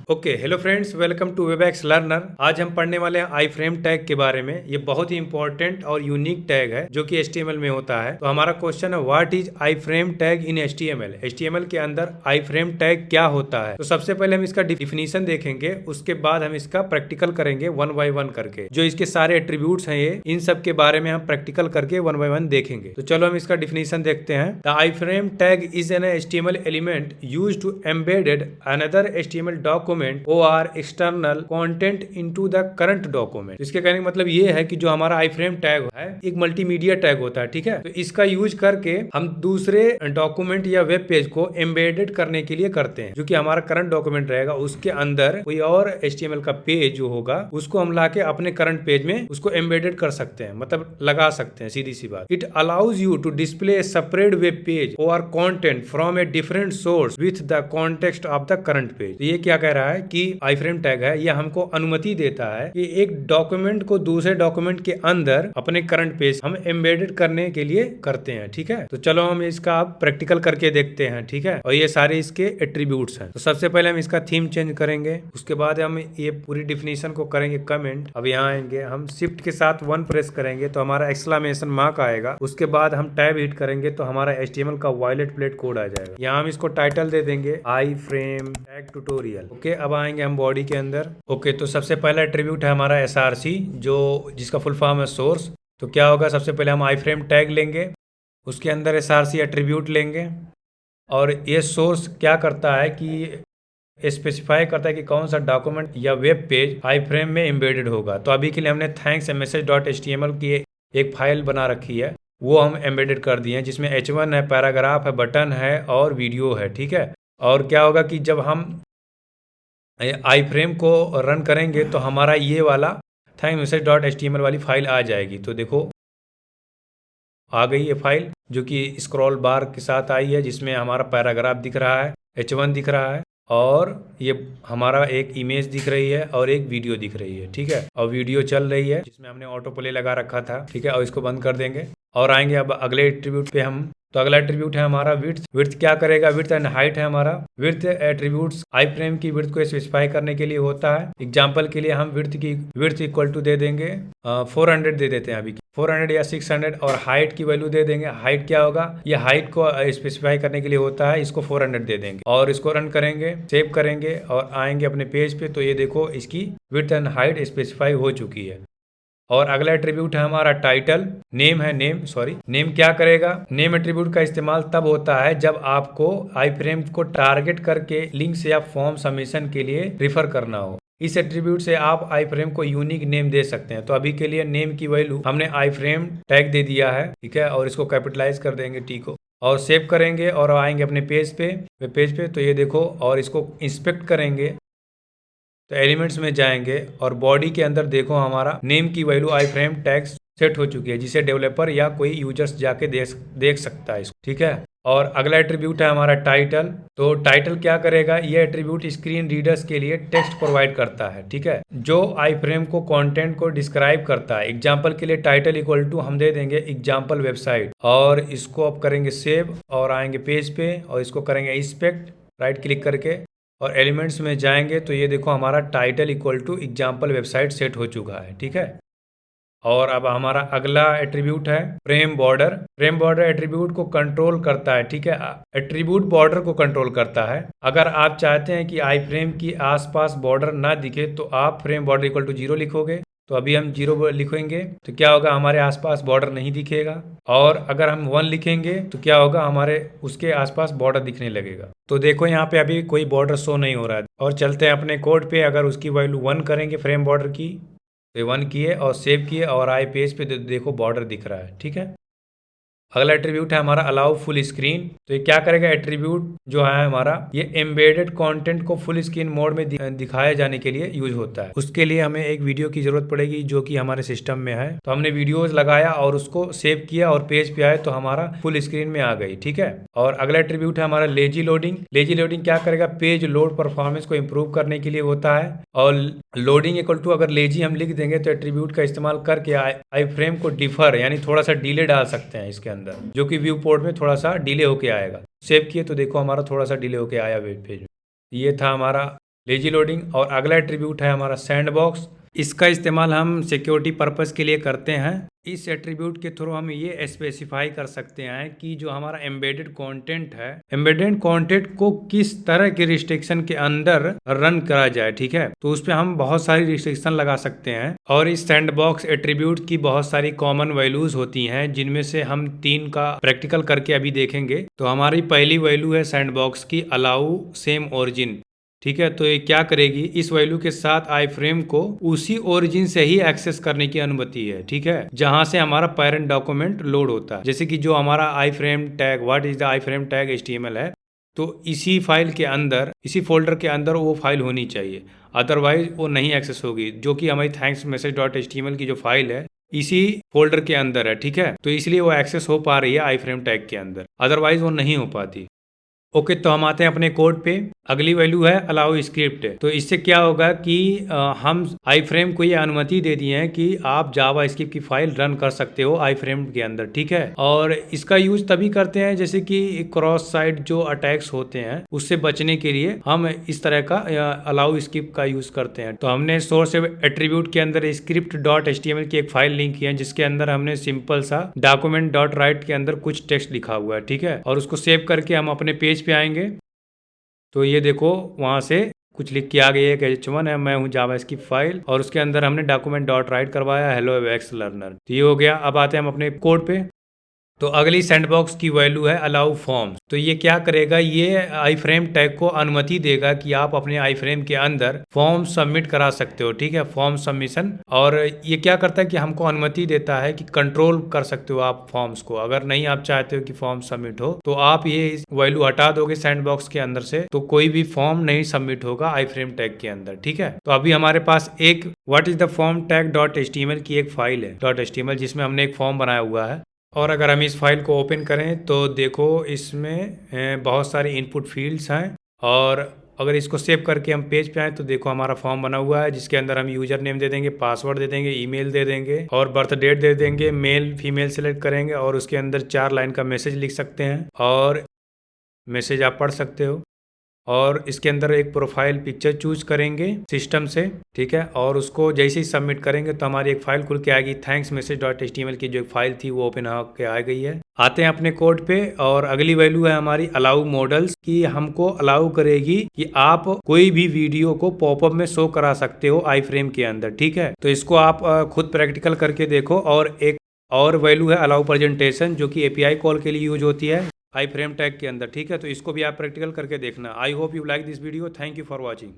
Okay hello friends, welcome to Webex learner. आज हम पढ़ने वाले हैं आई फ्रेम टैग के बारे में। ये बहुत ही इंपॉर्टेंट और यूनिक टैग है जो कि HTML में होता है। तो हमारा क्वेश्चन है what is I frame tag in HTML। HTML के अंदर आई फ्रेम टैग क्या होता है। तो सबसे पहले हम इसका डिफिनीशन देखेंगे, उसके बाद हम इसका प्रैक्टिकल करेंगे वन बाय वन करके। जो इसके सारे एट्रीब्यूट्स हैं ये इन सब के बारे में हम प्रैक्टिकल करके वन बाय वन देखेंगे। तो चलो हम इसका डिफिनीशन देखते हैं। The iframe tag is an HTML element used to embedded another HTML document or external content into the current document। इसके कहने का मतलब ये है कि जो हमारा आई फ्रेम टैग है एक मल्टीमीडिया टैग होता है, ठीक है। तो इसका यूज करके हम दूसरे डॉक्यूमेंट या वेब पेज को एम्बेडेड करने के लिए करते हैं। जो कि हमारा करंट डॉक्यूमेंट रहेगा उसके अंदर कोई और HTML का पेज जो होगा उसको हम लाके अपने करंट पेज में उसको एम्बेडेड कर सकते हैं, मतलब लगा सकते हैं, सीधी सी बात। It allows you to display separate web page और content from a different source with the context of the current page. ये क्या कह रहा है कि आई फ्रेम टैग है, यह हमको अनुमति देता है कि एक डॉक्यूमेंट को दूसरे डॉक्यूमेंट के अंदर अपने करंट पेज हम एम्बेडेड करने के लिए करते हैं, ठीक है। तो चलो हम इसका प्रैक्टिकल करके देखते हैं, ठीक है। और ये सारे इसके एट्रीब्यूट्स हैं। तो सबसे पहले हम इसका थीम चेंज करेंगे, उसके बाद हम ये पूरी डिफिनीशन को करेंगे कमेंट। अब यहाँ आएंगे हम शिफ्ट के साथ 1 प्रेस करेंगे तो हमारा एक्सक्लेमेशन मार्क आएगा। उसके बाद हम टैब हिट करेंगे तो हमारा HTML का वायलेट प्लेट कोड आ जाएगा। यहाँ हम इसको टाइटल दे देंगे आई फ्रेम टैग ट्यूटोरियल। ओके, अब आएंगे हम बॉडी के अंदर। ओके, तो सबसे पहला एट्रीब्यूट है हमारा SRC, जो जिसका फुल फॉर्म है सोर्स। तो क्या होगा, सबसे पहले हम आई फ्रेम टैग लेंगे, उसके अंदर SRC एट्रीब्यूट लेंगे और ये सोर्स क्या करता है कि स्पेसिफाई करता है कि कौन सा डॉक्यूमेंट या वेब पेज आई फ्रेम में एम्बेडेड होगा। तो अभी के लिए हमने थैंक्स message.html की एक फाइल बना रखी है, वो हम एम्बेडेड कर दिए हैं, जिसमें H1 है, पैराग्राफ है, बटन है और वीडियो है, ठीक है। और क्या होगा कि जब हम आई फ्रेम को रन करेंगे तो हमारा ये वाला thanks.html वाली फाइल आ जाएगी। तो देखो आ गई ये फाइल, जो कि स्क्रॉल बार के साथ आई है, जिसमें हमारा पैराग्राफ दिख रहा है, H1 दिख रहा है और ये हमारा एक इमेज दिख रही है और एक वीडियो दिख रही है, ठीक है। और वीडियो चल रही है जिसमें हमने ऑटो प्ले लगा रखा था, ठीक है। और इसको बंद कर देंगे और आएंगे अब अगले एट्रीब्यूट पे हम। तो अगला एट्रीब्यूट है हमारा विड्थ। विड्थ क्या करेगा, विड्थ एंड हाइट है हमारा। विड्थ एट्रीब्यूट्स आई फ्रेम की विड्थ को स्पेसिफाई करने के लिए होता है। एग्जांपल के लिए हम विड्थ इक्वल टू दे देंगे 400 दे देते हैं अभी 400 या 600। और हाइट की वैल्यू दे देंगे। हाइट क्या होगा, ये हाइट को स्पेसिफाई करने के लिए होता है, इसको 400 दे देंगे और इसको रन करेंगे, सेव करेंगे और आएंगे अपने पेज पे। तो ये देखो इसकी विड्थ एंड हाइट स्पेसिफाई हो चुकी है। और अगला एट्रीब्यूट है हमारा टाइटल। नेम है, नेम क्या करेगा, नेम एट्रीब्यूट का इस्तेमाल तब होता है जब आपको आई फ्रेम को टारगेट करके लिंक्स या फॉर्म सबमिशन के लिए रिफर करना हो। इस एट्रीब्यूट से आप आई फ्रेम को यूनिक नेम दे सकते हैं। तो अभी के लिए नेम की वैल्यू हमने आई फ्रेम टैग दे दिया है, ठीक है। और इसको कैपिटलाइज कर देंगे टी को और सेव करेंगे और आएंगे अपने पेज पे। तो ये देखो और इसको इंस्पेक्ट करेंगे तो एलिमेंट्स में जाएंगे और बॉडी के अंदर देखो हमारा नेम की वैल्यू आई फ्रेम टैग सेट हो चुकी है, जिसे डेवलपर या कोई यूजर्स जाके देख सकता है इसको, ठीक है। और अगला एट्रीब्यूट है हमारा टाइटल। तो टाइटल क्या करेगा, ये एट्रीब्यूट स्क्रीन रीडर्स के लिए टेक्स्ट प्रोवाइड करता है, ठीक है, जो आई फ्रेम को कंटेंट को डिस्क्राइब करता है। एग्जांपल के लिए टाइटल इक्वल टू हम दे देंगे एग्जांपल वेबसाइट और इसको अब करेंगे सेव और आएंगे पेज पे और इसको करेंगे इंस्पेक्ट, राइट क्लिक करके और एलिमेंट्स में जाएंगे। तो ये देखो हमारा title equal to example website set हो चुका है, ठीक है। और अब हमारा अगला एट्रीब्यूट है frame border. Frame border attribute को कंट्रोल करता है, ठीक है, एट्रीब्यूट बॉर्डर को कंट्रोल करता है। अगर आप चाहते हैं कि आई फ्रेम की आसपास बॉर्डर ना दिखे तो आप फ्रेम बॉर्डर इक्वल टू 0 लिखोगे। तो अभी हम 0 लिखेंगे तो क्या होगा, हमारे आसपास बॉर्डर नहीं दिखेगा। और अगर हम 1 लिखेंगे तो क्या होगा, हमारे उसके आसपास बॉर्डर दिखने लगेगा। तो देखो यहाँ पे अभी कोई बॉर्डर शो नहीं हो रहा है। और चलते हैं अपने कोड पे। अगर उसकी वैल्यू 1 करेंगे फ्रेम बॉर्डर की तो 1 किए और सेव किए और आए पेज पे देखो बॉर्डर दिख रहा है, ठीक है। अगला एट्रीब्यूट है हमारा अलाउ फुल स्क्रीन। तो ये क्या करेगा, एट्रीब्यूट जो है हमारा ये एम्बेडेड कंटेंट को फुल स्क्रीन मोड में दिखाए जाने के लिए यूज होता है। उसके लिए हमें एक वीडियो की जरूरत पड़ेगी जो कि हमारे सिस्टम में है। तो हमने वीडियोस लगाया और उसको सेव किया और पेज पे आए तो हमारा फुल स्क्रीन में आ गई, ठीक है। और अगला एट्रीब्यूट है हमारा लेजी लोडिंग। लेजी लोडिंग क्या करेगा, पेज लोड परफॉर्मेंस को इम्प्रूव करने के लिए होता है। और लोडिंग इक्वल टू अगर लेजी हम लिख देंगे तो एट्रीब्यूट का इस्तेमाल करके आई फ्रेम को डिफर यानी थोड़ा सा डिले डाल सकते हैं इसके अंदर, जो कि व्यू पोर्ट में थोड़ा सा डिले होके आएगा। सेव किए तो देखो हमारा थोड़ा सा डिले होके आया वेब पेज में। ये था हमारा लेजी लोडिंग। और अगला एट्रीब्यूट है हमारा सैंडबॉक्स। इसका इस्तेमाल हम सिक्योरिटी पर्पस के लिए करते हैं। इस एट्रीब्यूट के थ्रू हम ये स्पेसिफाई कर सकते हैं कि जो हमारा एम्बेडेड कंटेंट है, एम्बेडेड कंटेंट को किस तरह के रिस्ट्रिक्शन के अंदर रन करा जाए। ठीक है, तो उस पर हम बहुत सारी रिस्ट्रिक्शन लगा सकते हैं। और इस सैंडबॉक्स एट्रीब्यूट की बहुत सारी कॉमन वैल्यूज होती हैं, जिनमें से हम 3 का प्रैक्टिकल करके अभी देखेंगे। तो हमारी पहली वैल्यू है सैंडबॉक्स की अलाउ सेम ओरिजिन। ठीक है, तो ये क्या करेगी, इस वैल्यू के साथ आई फ्रेम को उसी ओरिजिन से ही एक्सेस करने की अनुमति है। ठीक है, जहां से हमारा पेरेंट डॉक्यूमेंट लोड होता है। जैसे कि जो हमारा iframe tag, what is the iframe tag HTML है, तो इसी फाइल के अंदर, इसी फोल्डर के अंदर वो फाइल होनी चाहिए, अदरवाइज वो नहीं एक्सेस होगी। जो कि हमारी थैंक्स मैसेज डॉट HTML की जो फाइल है इसी फोल्डर के अंदर है। ठीक है, तो इसलिए वो एक्सेस हो पा रही है आई फ्रेम टैग के अंदर, अदरवाइज वो नहीं हो पाती। ओके, तो हम आते हैं अपने कोड पे। अगली वैल्यू है अलाउ स्क्रिप्ट। तो इससे क्या होगा कि हम आई फ्रेम को ये अनुमति दे दिए हैं कि आप जावा स्क्रिप्ट की फाइल रन कर सकते हो आई फ्रेम के अंदर। ठीक है, और इसका यूज तभी करते हैं जैसे कि क्रॉस साइट जो अटैक्स होते हैं उससे बचने के लिए हम इस तरह का अलाउ स्क्रिप्ट का यूज करते हैं। तो हमने सोर्स एट्रीब्यूट के अंदर स्क्रिप्ट डॉट HTML की एक फाइल लिंक की है, जिसके अंदर हमने सिंपल सा डॉक्यूमेंट डॉट राइट के अंदर कुछ टेक्स्ट लिखा हुआ है। ठीक है, और उसको सेव करके हम अपने पेज पे आएंगे। तो ये देखो वहां से कुछ लिख के आ गई है कि H1 है, मैं हूँ जावा इसकी फाइल, और उसके अंदर हमने डॉक्यूमेंट डॉट राइट करवाया हेलो वेबएक्स लर्नर। तो ये हो गया। अब आते हैं हम अपने कोड पे। तो अगली सैंडबॉक्स की वैल्यू है अलाउ फॉर्म्स। तो ये क्या करेगा, ये आई फ्रेम टैग को अनुमति देगा कि आप अपने आई फ्रेम के अंदर फॉर्म सबमिट करा सकते हो। ठीक है, फॉर्म सबमिशन। और ये क्या करता है कि हमको अनुमति देता है कि कंट्रोल कर सकते हो आप फॉर्म्स को। अगर नहीं आप चाहते हो कि फॉर्म सबमिट हो तो आप ये वैल्यू हटा दोगे सैंडबॉक्स के अंदर से, तो कोई भी फॉर्म नहीं सबमिट होगा आई फ्रेम टैग के अंदर। ठीक है, तो अभी हमारे पास एक what is the form tag dot HTML की एक फाइल है डॉट HTML, जिसमें हमने एक फॉर्म बनाया हुआ है। और अगर हम इस फाइल को ओपन करें तो देखो इसमें बहुत सारी इनपुट फील्ड्स हैं। और अगर इसको सेव करके हम पेज पे आए तो देखो हमारा फॉर्म बना हुआ है, जिसके अंदर हम यूजर नेम दे देंगे, पासवर्ड दे देंगे, ईमेल दे देंगे और बर्थ डेट दे देंगे, मेल फीमेल सेलेक्ट करेंगे और उसके अंदर 4 लाइन का मैसेज लिख सकते हैं और मैसेज आप पढ़ सकते हो। और इसके अंदर एक प्रोफाइल पिक्चर चूज करेंगे सिस्टम से। ठीक है, और उसको जैसे ही सबमिट करेंगे तो हमारी एक फाइल खुल के आएगी। थैंक्स मैसेज डॉट HTML की जो एक फाइल थी वो ओपन होकर आ गई है। आते हैं अपने कोड पे। और अगली वैल्यू है हमारी अलाउ मॉडल्स की। हमको अलाउ करेगी कि आप कोई भी वीडियो को पॉपअप में शो करा सकते हो आई फ्रेम के अंदर। ठीक है, तो इसको आप खुद प्रैक्टिकल करके देखो। और एक और वैल्यू है अलाउ प्रेजेंटेशन, जो कि API कॉल के लिए यूज होती है आई फ्रेम टैग के अंदर। ठीक है, तो इसको भी आप प्रैक्टिकल करके देखना। I hope you like this video. Thank you for watching.